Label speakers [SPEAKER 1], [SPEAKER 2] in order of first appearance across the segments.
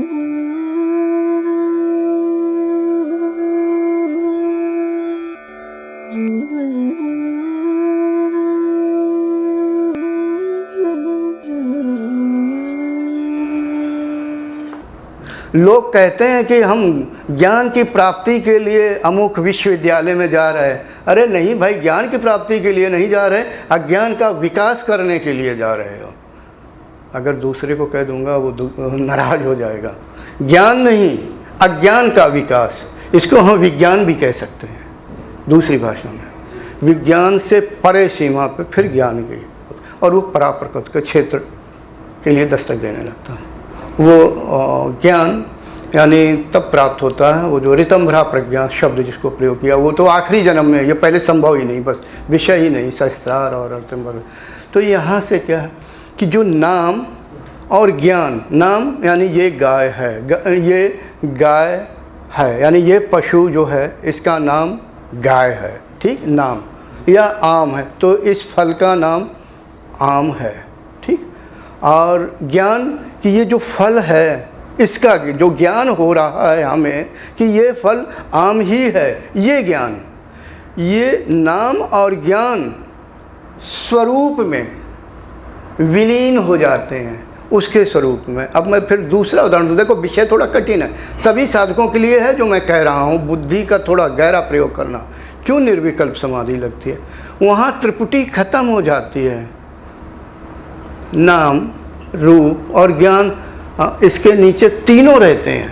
[SPEAKER 1] लोग कहते हैं कि हम ज्ञान की प्राप्ति के लिए अमुक विश्वविद्यालय में जा रहे हैं। अरे नहीं भाई, ज्ञान की प्राप्ति के लिए नहीं जा रहे, अज्ञान का विकास करने के लिए जा रहे हो। अगर दूसरे को कह दूंगा वो नाराज हो जाएगा। ज्ञान नहीं, अज्ञान का विकास, इसको हम विज्ञान भी कह सकते हैं दूसरी भाषा में। विज्ञान से परे सीमा पे फिर ज्ञान गई और वो पराप्रकृत के क्षेत्र के लिए दस्तक देने लगता है। वो ज्ञान यानी तब प्राप्त होता है, वो जो ऋतंभरा प्रज्ञा शब्द जिसको प्रयोग किया, वो तो आखिरी जन्म में, ये पहले संभव ही नहीं, बस विषय ही नहीं, सहस्रार और ऋतंभर। तो यहाँ से क्या है कि जो नाम और ज्ञान, नाम यानी ये गाय है, ये गाय है, यानी ये पशु जो है इसका नाम गाय है, ठीक, नाम। या आम है तो इस फल का नाम आम है, ठीक। और ज्ञान कि ये जो फल है, इसका जो ज्ञान हो रहा है हमें कि ये फल आम ही है, ये ज्ञान, ये नाम और ज्ञान स्वरूप में विलीन हो जाते हैं उसके स्वरूप में। अब मैं फिर दूसरा उदाहरण दूँ, देखो विषय थोड़ा कठिन है, सभी साधकों के लिए है जो मैं कह रहा हूँ, बुद्धि का थोड़ा गहरा प्रयोग करना। क्यों निर्विकल्प समाधि लगती है? वहाँ त्रिपुटी खत्म हो जाती है, नाम, रूप और ज्ञान, इसके नीचे तीनों रहते हैं,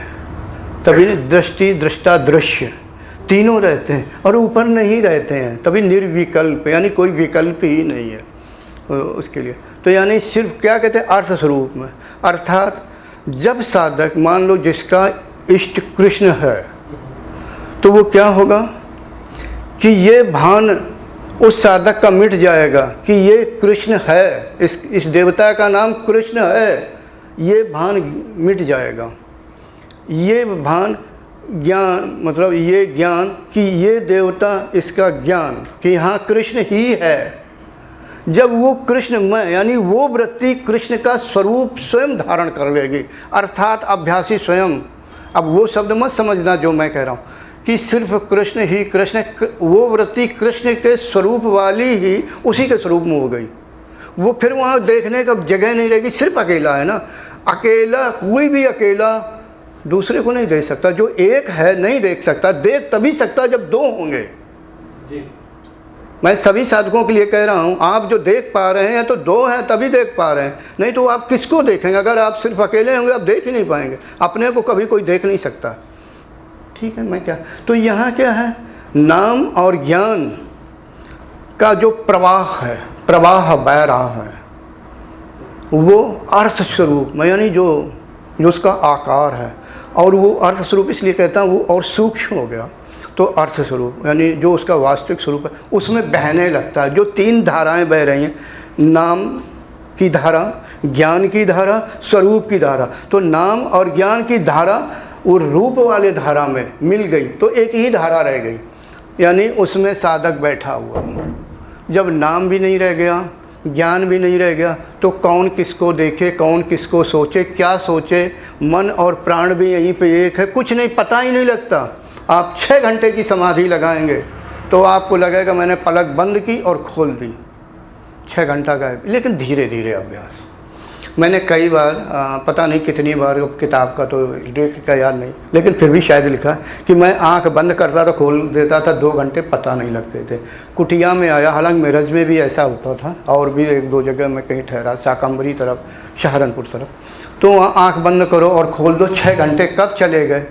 [SPEAKER 1] तभी दृष्टि, दृष्टा, दृश्य तीनों रहते हैं और ऊपर नहीं रहते हैं, तभी निर्विकल्प, यानी कोई विकल्प ही नहीं है उसके लिए। तो यानी सिर्फ क्या कहते हैं, अर्थ स्वरूप में, अर्थात जब साधक मान लो जिसका इष्ट कृष्ण है तो वो क्या होगा कि ये भान उस साधक का मिट जाएगा कि ये कृष्ण है, इस देवता का नाम कृष्ण है, ये भान मिट जाएगा। ये भान ज्ञान, मतलब ये ज्ञान कि ये देवता, इसका ज्ञान कि हाँ कृष्ण ही है। जब वो कृष्णमय यानी वो वृत्ति कृष्ण का स्वरूप स्वयं धारण कर लेगी, अर्थात अभ्यासी स्वयं। अब वो शब्द मत समझना जो मैं कह रहा हूँ कि सिर्फ कृष्ण ही कृष्ण, वो वृत्ति कृष्ण के स्वरूप वाली ही उसी के स्वरूप में हो गई। वो फिर वहाँ देखने का जगह नहीं रहेगी, सिर्फ अकेला है ना। अकेला, कोई भी अकेला दूसरे को नहीं देख सकता, जो एक है नहीं देख सकता, देख तभी सकता जब दो होंगे जी। मैं सभी साधकों के लिए कह रहा हूँ, आप जो देख पा रहे हैं तो दो हैं तभी देख पा रहे हैं, नहीं तो आप किसको देखेंगे? अगर आप सिर्फ अकेले होंगे आप देख ही नहीं पाएंगे, अपने को कभी कोई देख नहीं सकता, ठीक है। मैं क्या, तो यहाँ क्या है, नाम और ज्ञान का जो प्रवाह है, प्रवाह बह रहा है, वो अर्थ स्वरूप में, यानी जो उसका आकार है, और वो अर्थ स्वरूप इसलिए कहता हूँ वो और सूक्ष्म हो गया। तो अर्थ स्वरूप यानी जो उसका वास्तविक स्वरूप है उसमें बहने लगता है। जो तीन धाराएं बह रही हैं, नाम की धारा, ज्ञान की धारा, स्वरूप की धारा, तो नाम और ज्ञान की धारा वो रूप वाले धारा में मिल गई तो एक ही धारा रह गई, यानी उसमें साधक बैठा हुआ। जब नाम भी नहीं रह गया, ज्ञान भी नहीं रह गया, तो कौन किसको देखे, कौन किसको सोचे, क्या सोचे, मन और प्राण भी यहीं पे एक है, कुछ नहीं, पता ही नहीं लगता। आप 6 घंटे की समाधि लगाएंगे तो आपको लगेगा मैंने पलक बंद की और खोल दी, 6 घंटा गायब। लेकिन धीरे धीरे अभ्यास। मैंने कई बार पता नहीं कितनी बार, किताब का तो डेट का याद नहीं, लेकिन फिर भी शायद लिखा कि मैं आंख बंद करता था, खोल देता था, 2 घंटे पता नहीं लगते थे। कुटिया में आया, हालांकि मेरज में भी ऐसा होता था और भी 1-2 जगह में कहीं ठहरा, शाकंभरी तरफ, सहारनपुर तरफ, तो वहाँ आँख बंद करो और खोल दो, 6 घंटे कब चले गए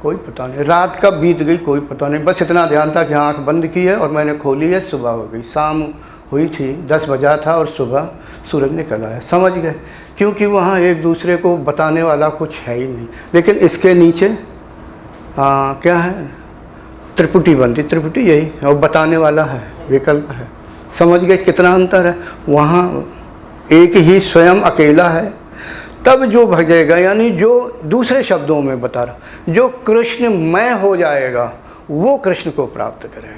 [SPEAKER 1] कोई पता नहीं, रात कब बीत गई कोई पता नहीं। बस इतना ध्यान था कि आँख बंद की है और मैंने खोली है, सुबह हो गई, शाम हुई थी, 10 बजा था और सुबह सूरज निकल आया, समझ गए। क्योंकि वहाँ एक दूसरे को बताने वाला कुछ है ही नहीं। लेकिन इसके नीचे क्या है, त्रिपुटी बनती, त्रिपुटी यही और बताने वाला है, विकल्प है। समझ गए कितना अंतर है? वहाँ एक ही स्वयं अकेला है, तब जो भजेगा, यानी जो दूसरे शब्दों में बता रहा, जो कृष्णमय हो जाएगा वो कृष्ण को प्राप्त करेगा।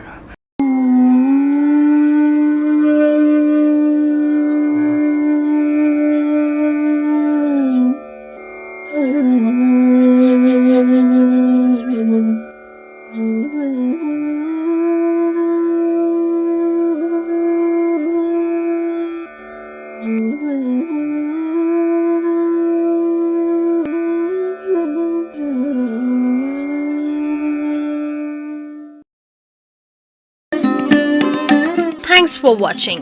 [SPEAKER 2] Thanks for watching.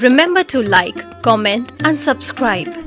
[SPEAKER 2] Remember to like, comment and subscribe.